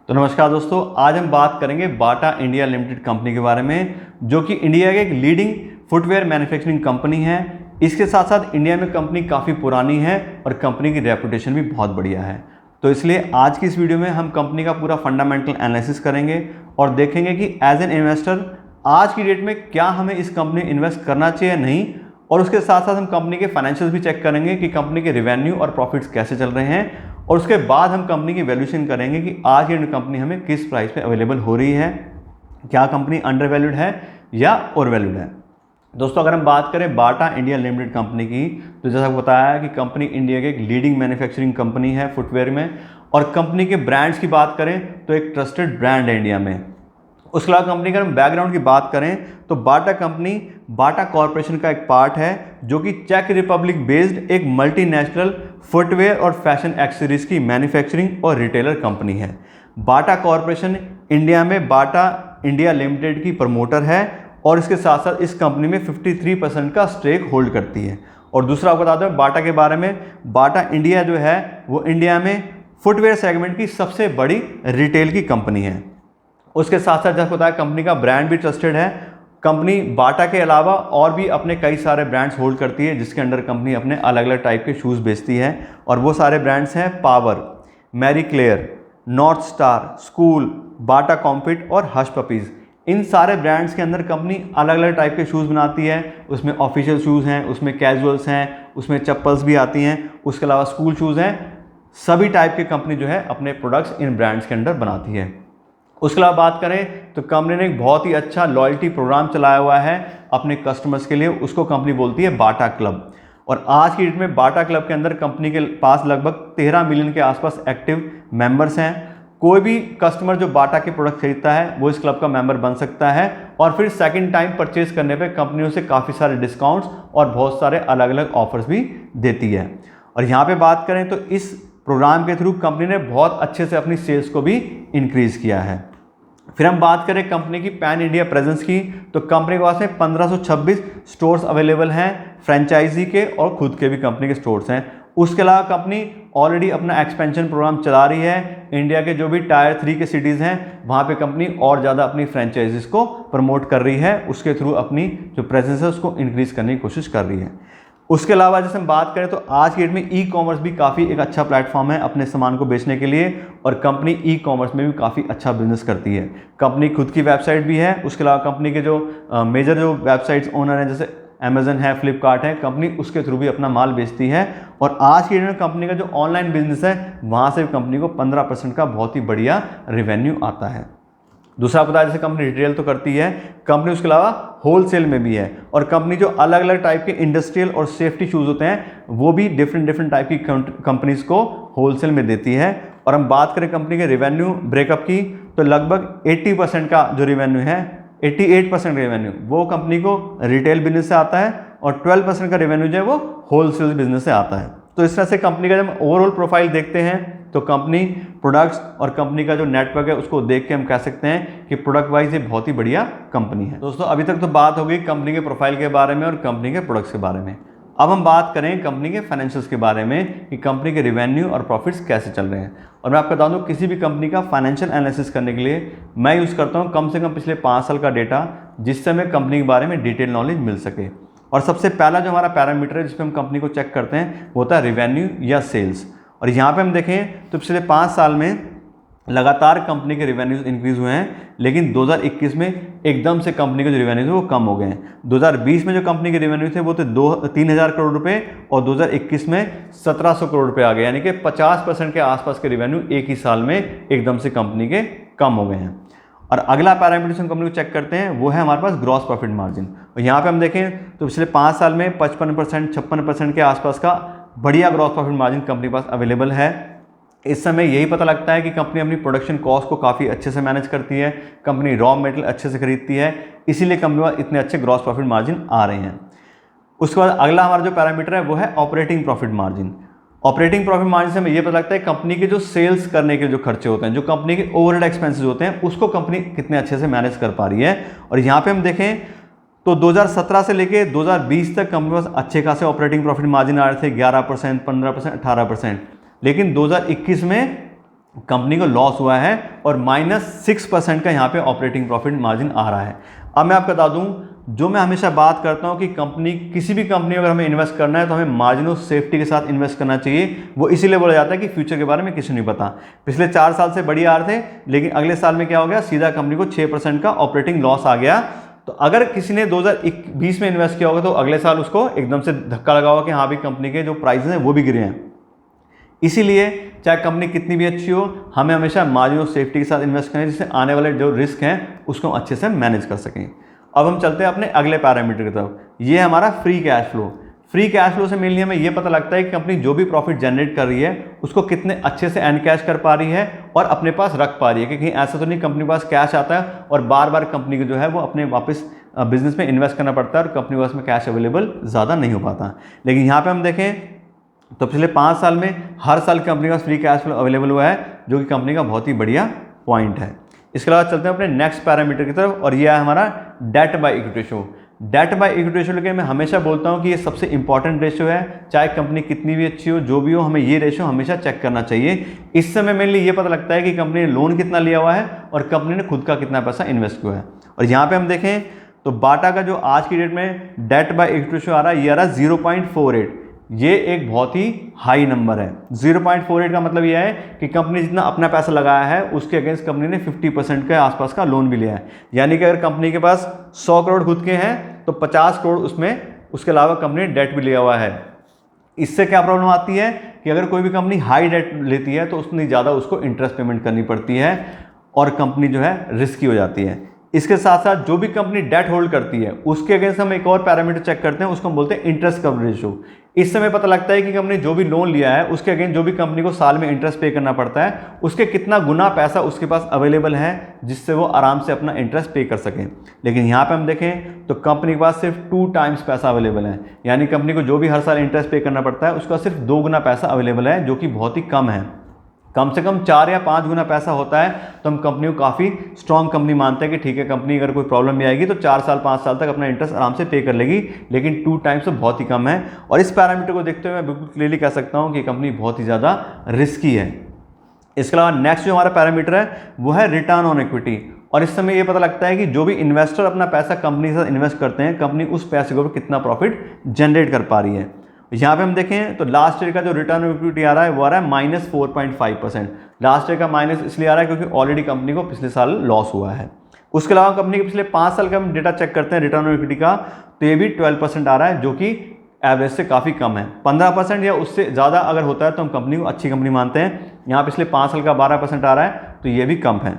तो नमस्कार दोस्तों, आज हम बात करेंगे बाटा इंडिया लिमिटेड कंपनी के बारे में, जो कि इंडिया के एक लीडिंग फुटवेयर मैन्युफैक्चरिंग कंपनी है। इसके साथ साथ इंडिया में कंपनी काफ़ी पुरानी है और कंपनी की रेपुटेशन भी बहुत बढ़िया है। तो इसलिए आज की इस वीडियो में हम कंपनी का पूरा फंडामेंटल एनालिसिस करेंगे और देखेंगे कि एज एन इन्वेस्टर आज की डेट में क्या हमें इस कंपनी में इन्वेस्ट करना चाहिए या नहीं। और उसके साथ साथ हम कंपनी के फाइनेंशियल्स भी चेक करेंगे कि कंपनी के रेवेन्यू और प्रॉफिट्स कैसे चल रहे हैं। और उसके बाद हम कंपनी की वैल्यूएशन करेंगे कि आज ये कंपनी हमें किस प्राइस पे अवेलेबल हो रही है, क्या कंपनी अंडर वैल्यूड है या ओवर वैल्यूड है। दोस्तों, अगर हम बात करें बाटा इंडिया लिमिटेड कंपनी की, तो जैसा बताया कि कंपनी इंडिया के एक लीडिंग मैन्युफैक्चरिंग कंपनी है फुटवेयर में। और कंपनी के ब्रांड्स की बात करें तो एक ट्रस्टेड ब्रांड है इंडिया में। उसके अलावा कंपनी का बैकग्राउंड की बात करें तो बाटा कंपनी बाटा कॉरपोरेशन का एक पार्ट है, जो कि चेक रिपब्लिक बेस्ड एक मल्टीनेशनल फुटवेयर और फैशन एक्सेसरीज की मैन्युफैक्चरिंग और रिटेलर कंपनी है। बाटा कॉरपोरेशन इंडिया में बाटा इंडिया लिमिटेड की प्रमोटर है और इसके साथ साथ इस कंपनी में 53% का स्टेक होल्ड करती है। और दूसरा आपको बता दें बाटा के बारे में, बाटा इंडिया जो है वो इंडिया में फुटवेयर सेगमेंट की सबसे बड़ी रिटेल की कंपनी है। उसके साथ साथ जैसा बताया कंपनी का ब्रांड भी ट्रस्टेड है। कंपनी बाटा के अलावा और भी अपने कई सारे ब्रांड्स होल्ड करती है, जिसके अंडर कंपनी अपने अलग अलग टाइप के शूज़ बेचती है। और वो सारे ब्रांड्स हैं Power, Marie Claire, North Star, school, Bata Comfit और हश पपीज़। इन सारे ब्रांड्स के अंदर कंपनी अलग अलग टाइप के शूज़ बनाती है। उसमें ऑफिशियल शूज़ हैं, उसमें कैजुअल्स हैं, उसमें चप्पल्स भी आती हैं, उसके अलावा स्कूल शूज़ हैं। सभी टाइप के कंपनी जो है अपने प्रोडक्ट्स इन ब्रांड्स के अंदर बनाती है। उसके अलावा बात करें तो कंपनी ने एक बहुत ही अच्छा लॉयल्टी प्रोग्राम चलाया हुआ है अपने कस्टमर्स के लिए। उसको कंपनी बोलती है बाटा क्लब। और आज की डेट में बाटा क्लब के अंदर कंपनी के पास लगभग 13 मिलियन के आसपास एक्टिव मेंबर्स हैं। कोई भी कस्टमर जो बाटा के प्रोडक्ट खरीदता है वो इस क्लब का मेंबर बन सकता है और फिर सेकंड टाइम परचेज करने पे कंपनी उसे काफ़ी सारे डिस्काउंट्स और बहुत सारे अलग अलग ऑफर्स भी देती है। और यहाँ पे बात करें तो इस प्रोग्राम के थ्रू कंपनी ने बहुत अच्छे से अपनी सेल्स को भी इंक्रीज किया है। फिर हम बात करें कंपनी की पैन इंडिया प्रेजेंस की, तो कंपनी के पास में 1526 स्टोर्स अवेलेबल हैं, फ्रेंचाइजी के और खुद के भी कंपनी के स्टोर्स हैं। उसके अलावा कंपनी ऑलरेडी अपना एक्सपेंशन प्रोग्राम चला रही है। इंडिया के जो भी टायर 3 के सिटीज़ हैं वहाँ पे कंपनी और ज़्यादा अपनी फ्रेंचाइजीज को प्रमोट कर रही है, उसके थ्रू अपनी जो प्रेजेंस है उसको इंक्रीज करने की कोशिश कर रही है। उसके अलावा जैसे हम बात करें तो आज की डेट में ई कॉमर्स भी काफ़ी एक अच्छा प्लेटफॉर्म है अपने सामान को बेचने के लिए। और कंपनी ई कॉमर्स में भी काफ़ी अच्छा बिजनेस करती है। कंपनी खुद की वेबसाइट भी है। उसके अलावा कंपनी के जो मेजर जो वेबसाइट्स ओनर हैं जैसे अमेजन है, फ्लिपकार्ट है, कंपनी उसके थ्रू भी अपना माल बेचती है। और आज की डेट में कंपनी का जो ऑनलाइन बिजनेस है वहाँ से भी कंपनी को 15% का बहुत ही बढ़िया रेवेन्यू आता है। दूसरा बताया जैसे कंपनी रिटेल तो करती है, कंपनी उसके अलावा होलसेल में भी है। और कंपनी जो अलग अलग टाइप के इंडस्ट्रियल और सेफ्टी शूज़ होते हैं वो भी डिफरेंट टाइप की कंपनीज को होलसेल में देती है। और हम बात करें कंपनी के रेवेन्यू ब्रेकअप की, तो लगभग 80% का जो रेवेन्यू है, 88% रेवेन्यू वो कंपनी को रिटेल बिजनेस से आता है और 12% का रेवेन्यू जो है वो होलसेल बिजनेस से आता है। तो इस तरह से कंपनी का जब ओवरऑल प्रोफाइल देखते हैं तो कंपनी प्रोडक्ट्स और कंपनी का जो नेटवर्क है उसको देख के हम कह सकते हैं कि प्रोडक्ट वाइज ये बहुत ही बढ़िया कंपनी है। दोस्तों, अभी तक तो बात हो गई कंपनी के प्रोफाइल के बारे में और कंपनी के प्रोडक्ट्स के बारे में। अब हम बात करें कंपनी के फाइनेंशियल्स के बारे में कि कंपनी के रेवेन्यू और प्रॉफिट्स कैसे चल रहे हैं। और मैं आपको बता दूं किसी भी कंपनी का फाइनेंशियल एनालिसिस करने के लिए मैं यूज़ करता हूं कम से कम पिछले 5 साल का डेटा, जिससे हमें कंपनी के बारे में डिटेल नॉलेज मिल सके। और सबसे पहला जो हमारा पैरामीटर है जिसपे हम कंपनी को चेक करते हैं वो होता है रेवेन्यू या सेल्स। और यहाँ पे हम देखें तो पिछले 5 साल में लगातार कंपनी के रेवेन्यूज इंक्रीज हुए हैं, लेकिन 2021 में एकदम से कंपनी के जो रेवेन्यूज है वो कम हो गए हैं। 2020 में जो कंपनी के रेवेन्यू थे वो थे 3,000 करोड़ रुपए और 2021 में 1,700 करोड़ रुपए आ गए, यानी कि 50% के आसपास के रेवेन्यू एक ही साल में एकदम से कंपनी के कम हो गए हैं। और अगला पैरामीटर हम कंपनी को चेक करते हैं वो है हमारे पास ग्रॉस प्रॉफिट मार्जिन। और यहाँ पे हम देखें तो पिछले 5 साल में 55%, 56% के आसपास का बढ़िया ग्रॉस प्रॉफिट मार्जिन कंपनी के पास अवेलेबल है। इस समय यही पता लगता है कि कंपनी अपनी प्रोडक्शन कॉस्ट को काफ़ी अच्छे से मैनेज करती है, कंपनी रॉ मटेरियल अच्छे से खरीदती है, इसीलिए कंपनी के पास इतने अच्छे ग्रॉस प्रॉफिट मार्जिन आ रहे हैं। उसके बाद अगला हमारा जो पैरामीटर है वो है operating profit margin. Operating profit margin से हमें ये पता लगता है कंपनी के जो सेल्स करने के जो खर्चे होते हैं, जो कंपनी के ओवरहेड एक्सपेंसेस होते हैं, उसको कंपनी कितने अच्छे से मैनेज कर पा रही है। और यहाँ पे हम देखें तो 2017 से लेके 2020 तक कंपनी के पास अच्छे खासे ऑपरेटिंग प्रॉफिट मार्जिन आ रहे थे, 11%, 15%, 18%। लेकिन 2021 में कंपनी को लॉस हुआ है और -6% का यहाँ पे ऑपरेटिंग प्रॉफिट मार्जिन आ रहा है। अब मैं आपको बता दूं, जो मैं हमेशा बात करता हूँ कि कंपनी, किसी भी कंपनी में अगर हमें इन्वेस्ट करना है तो हमें मार्जिन ऑफ सेफ्टी के साथ इन्वेस्ट करना चाहिए। वो इसीलिए बोला जाता है कि फ्यूचर के बारे में किसी नहीं पता। पिछले 4 साल से बढ़िया आ रहे थे, लेकिन अगले साल में क्या हो गया, सीधा कंपनी को 6% का ऑपरेटिंग लॉस आ गया। तो अगर किसी ने 2020 में इन्वेस्ट किया होगा तो अगले साल उसको एकदम से धक्का लगा होगा कि हाँ भी कंपनी के जो प्राइसेस हैं वो भी गिरे हैं। इसीलिए चाहे कंपनी कितनी भी अच्छी हो, हमें हमेशा मार्जिन ऑफ सेफ्टी के साथ इन्वेस्ट करें, जिससे आने वाले जो रिस्क हैं उसको हम अच्छे से मैनेज कर सकें। अब हम चलते हैं अपने अगले पैरामीटर की तरफ। ये है हमारा free cash flow. Free cash flow से मेनली हमें ये पता लगता है कि कंपनी जो भी प्रॉफिट जनरेट कर रही है उसको कितने अच्छे से एनकैश कर पा रही है और अपने पास रख पा रही है। क्योंकि ऐसा तो नहीं कंपनी के पास कैश आता है और बार बार कंपनी को जो है वो अपने वापस बिजनेस में इन्वेस्ट करना पड़ता है और कंपनी के पास में कैश अवेलेबल ज़्यादा नहीं हो पाता। लेकिन यहाँ पर हम देखें तो पिछले 5 साल में हर साल कंपनी के पास फ्री कैश फ्लो अवेलेबल हुआ है, जो कि कंपनी का बहुत ही बढ़िया पॉइंट है। इसके अलावा चलते हैं अपने नेक्स्ट पैरामीटर की तरफ और यह है हमारा debt by equity ratio. Debt by equity ratio लेके मैं हमेशा बोलता हूं कि ये सबसे इंपॉर्टेंट रेशियो है। चाहे कंपनी कितनी भी अच्छी हो, जो भी हो, हमें ये रेशियो हमेशा चेक करना चाहिए। इस समय मेनली ये पता लगता है कि कंपनी ने लोन कितना लिया हुआ है और कंपनी ने खुद का कितना पैसा इन्वेस्ट किया है। और यहाँ पे हम देखें तो बाटा का जो आज की डेट में डेट बाय इक्विटी रेशियो आ रहा है, ये आ रहा है 0.48। ये एक बहुत ही हाई नंबर है। 0.48 का मतलब यह है कि कंपनी जितना अपना पैसा लगाया है उसके अगेंस्ट कंपनी ने 50% के आसपास का लोन भी लिया है। यानी कि अगर कंपनी के पास 100 करोड़ खुद के हैं तो 50 करोड़ उसमें उसके अलावा कंपनी ने डेट भी लिया हुआ है। इससे क्या प्रॉब्लम आती है कि अगर कोई भी कंपनी हाई डेट लेती है तो उतनी ज़्यादा उसको इंटरेस्ट पेमेंट करनी पड़ती है और कंपनी जो है रिस्की हो जाती है। इसके साथ साथ जो भी कंपनी डेट होल्ड करती है उसके अगेंस्ट हम एक और पैरामीटर चेक करते हैं, उसको हम बोलते हैं इंटरेस्ट कवरेज रेशियो। इस समय पता लगता है कि कंपनी जो भी लोन लिया है उसके अगेंस्ट जो भी कंपनी को साल में इंटरेस्ट पे करना पड़ता है उसके कितना गुना पैसा उसके पास अवेलेबल है जिससे वो आराम से अपना इंटरेस्ट पे कर सकें। लेकिन यहाँ पे हम देखें तो कंपनी के पास सिर्फ 2 टाइम्स पैसा अवेलेबल है। यानी कंपनी को जो भी हर साल इंटरेस्ट पे करना पड़ता है उसका सिर्फ 2 गुना पैसा अवेलेबल है, जो कि बहुत ही कम है। कम से कम 4 या 5 गुना पैसा होता है तो हम कंपनी को काफ़ी स्ट्रॉन्ग कंपनी मानते हैं कि ठीक है, कंपनी अगर कोई प्रॉब्लम भी आएगी तो 4 साल 5 साल तक अपना इंटरेस्ट आराम से पे कर लेगी। लेकिन 2 टाइम्स तो बहुत ही कम है और इस पैरामीटर को देखते हुए मैं बिल्कुल क्लियरली कह सकता हूँ कि कंपनी बहुत ही ज़्यादा रिस्की है। इसके अलावा नेक्स्ट जो हमारा पैरामीटर है वो है रिटर्न ऑन इक्विटी। और इस समय ये पता लगता है कि जो भी इन्वेस्टर अपना पैसा कंपनी के साथ इन्वेस्ट करते हैं, कंपनी उस पैसे को कितना प्रॉफिट जनरेट कर पा रही है। यहाँ पे हम देखें तो लास्ट ईयर का जो रिटर्न ऑन इक्विटी आ रहा है वो आ रहा है -4.5%। लास्ट ईयर का माइनस इसलिए आ रहा है क्योंकि ऑलरेडी कंपनी को पिछले साल लॉस हुआ है। उसके अलावा कंपनी के पिछले 5 साल का हम डेटा चेक करते हैं रिटर्न ऑन इक्विटी का, तो ये भी 12% आ रहा है, जो कि एवरेज से काफ़ी कम है। 15% या उससे ज़्यादा अगर होता है तो हम कंपनी को अच्छी कंपनी मानते हैं। यहाँ पिछले 5 साल का 12% आ रहा है, तो ये भी कम है।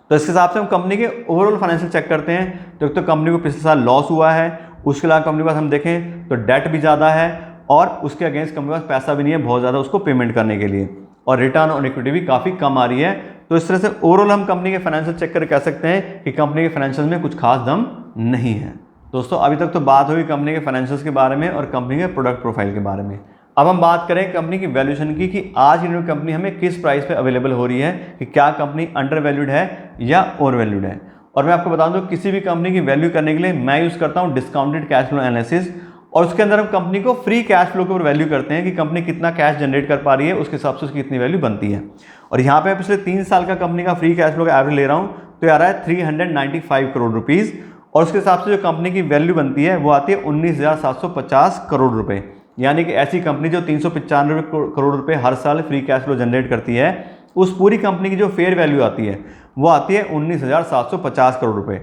तो इसके हिसाब से हम कंपनी के ओवरऑल फाइनेंशियल चेक करते हैं तो कंपनी को पिछले साल लॉस हुआ है। उसके अलावा कंपनी के पास हम देखें तो डेट भी ज़्यादा है और उसके अगेंस्ट कंपनी के पास पैसा भी नहीं है बहुत ज़्यादा उसको पेमेंट करने के लिए, और रिटर्न ऑन इक्विटी भी काफ़ी कम आ रही है। तो इस तरह से ओवरऑल हम कंपनी के फाइनेंशियल चेक करके कह सकते हैं कि कंपनी के फाइनेंशियल में कुछ खास दम नहीं है। दोस्तों अभी तक तो बात हुई कंपनी के फाइनेंशियल्स के बारे में और कंपनी के प्रोडक्ट प्रोफाइल के बारे में। अब हम बात करें कंपनी की वैल्यूएशन की कि आज की कंपनी हमें किस प्राइस पे अवेलेबल हो रही है, कि क्या कंपनी अंडर वैल्यूड है या ओवर वैल्यूड है। और मैं आपको बता दूं किसी भी कंपनी की वैल्यू करने के लिए मैं यूज़ करता हूं डिस्काउंटेड कैश फ्लो एनालिसिस, और उसके अंदर हम कंपनी को फ्री कैश फ्लो के ऊपर वैल्यू करते हैं कि कंपनी कितना कैश जनरेट कर पा रही है, उसके हिसाब से उसकी कितनी वैल्यू बनती है। और यहाँ पे पिछले 3 साल का कंपनी का फ्री कैश फ्लो का एवरेज ले रहा हूँ तो आ रहा है 395 करोड़ रुपीज़, और उसके हिसाब से जो कंपनी की वैल्यू बनती है वो आती है 19,750 करोड़ रुपए। यानी कि ऐसी कंपनी जो 395 करोड़ रुपए हर साल फ्री कैश फ्लो जनरेट करती है, उस पूरी कंपनी की जो फेयर वैल्यू आती है वो आती है 19,750 करोड़ रुपए।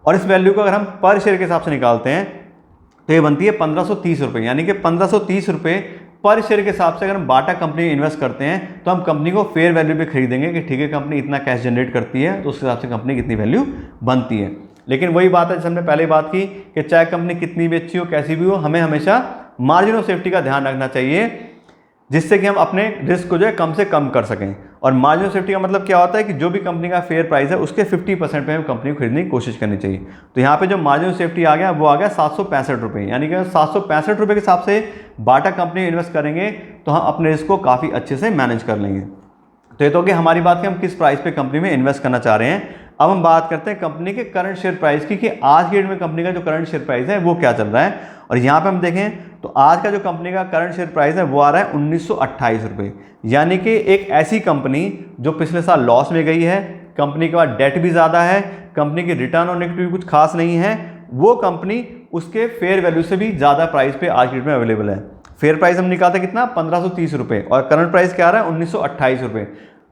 और इस वैल्यू को अगर हम पर शेयर के हिसाब से निकालते हैं तो ये बनती है 1530 रुपये। यानी कि 1530 रुपये पर शेयर के हिसाब से अगर हम बाटा कंपनी में इन्वेस्ट करते हैं तो हम कंपनी को फेयर वैल्यू पे खरीदेंगे कि ठीक है कंपनी इतना कैश जनरेट करती है तो उस हिसाब से कंपनी कितनी वैल्यू बनती है। लेकिन वही बात है जैसे हमने पहले बात की कि चाहे कंपनी कितनी भी अच्छी हो कैसी भी हो, हमें हमेशा मार्जिन ऑफ सेफ्टी का ध्यान रखना चाहिए जिससे कि हम अपने रिस्क को जो है कम से कम कर सकें। और मार्जिन ऑफ सेफ्टी का मतलब क्या होता है कि जो भी कंपनी का फेयर प्राइस है उसके 50% पे हम कंपनी को खरीदने की कोशिश करनी चाहिए। तो यहाँ पे जो मार्जिन ऑफ सेफ्टी आ गया वो आ गया 765 रुपये। यानी कि 765 रुपये के हिसाब से बाटा कंपनी इन्वेस्ट करेंगे तो हम अपने रिस्क को काफ़ी अच्छे से मैनेज कर लेंगे। तो ये तो कि हमारी बात कि हम किस प्राइस पे कंपनी में इन्वेस्ट करना चाह रहे हैं। अब हम बात करते हैं कंपनी के करंट शेयर प्राइस की, कि आज के डेट में कंपनी का जो करंट शेयर प्राइस है वो क्या चल रहा है। और यहाँ पे हम देखें तो आज का जो कंपनी का करंट शेयर प्राइस है वो आ रहा है 1928 रुपये। यानी कि एक ऐसी कंपनी जो पिछले साल लॉस में गई है, कंपनी के पास डेट भी ज़्यादा है, कंपनी की रिटर्न ऑन इक्विटी भी कुछ खास नहीं है, वो कंपनी उसके फेयर वैल्यू से भी ज़्यादा प्राइस पे आज की डेट में अवेलेबल है। फेयर प्राइस हम निकालते कितना, 1530 रुपये, और करंट प्राइस क्या आ रहा है 1928 रुपये।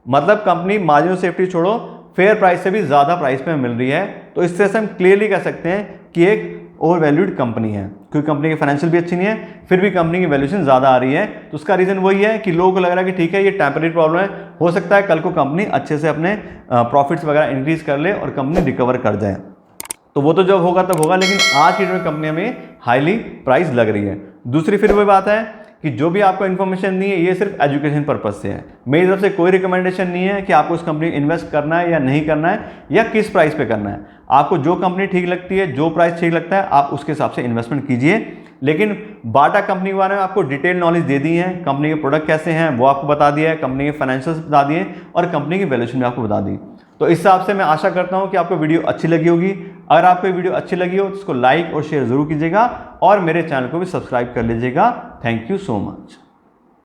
मतलब कंपनी मार्जिन ऑफ सेफ्टी छोड़ो, फेयर प्राइस से भी ज़्यादा प्राइस पे मिल रही है। तो इस तरह से हम क्लियरली कह सकते हैं कि एक ओवर वैल्यूड कंपनी है, क्योंकि कंपनी की फाइनेंशियल भी अच्छी नहीं है, फिर भी कंपनी की वैल्यूएशन ज़्यादा आ रही है। तो उसका रीज़न वही है कि लोगों को लग रहा है कि ठीक है ये टेम्परेरी प्रॉब्लम है, हो सकता है कल को कंपनी अच्छे से अपने प्रॉफिट्स वगैरह इंक्रीज कर ले और कंपनी रिकवर कर जाए। तो वो तो जब होगा तब होगा, लेकिन आज की डेट में कंपनी में हाईली प्राइस लग रही है। दूसरी फिर वही बात है कि जो भी आपको इन्फॉर्मेशन दी है ये सिर्फ एजुकेशन पर्पज से है। मेरी तरफ से कोई रिकमेंडेशन नहीं है कि आपको उस कंपनी में इन्वेस्ट करना है या नहीं करना है या किस प्राइस पे करना है। आपको जो कंपनी ठीक लगती है, जो प्राइस ठीक लगता है, आप उसके हिसाब से इन्वेस्टमेंट कीजिए। लेकिन बाटा कंपनी के बारे में आपको डिटेल नॉलेज दे दी है, कंपनी के प्रोडक्ट कैसे हैं वो आपको बता दिया है, कंपनी के फाइनेंशियल्स बता दिए और कंपनी की वैल्यूएशन भी आपको बता दी। तो इस हिसाब से मैं आशा करता हूं कि आपको वीडियो अच्छी लगी होगी। अगर आपको ये वीडियो अच्छी लगी हो तो इसको लाइक और शेयर जरूर कीजिएगा और मेरे चैनल को भी सब्सक्राइब कर लीजिएगा। Thank you so much.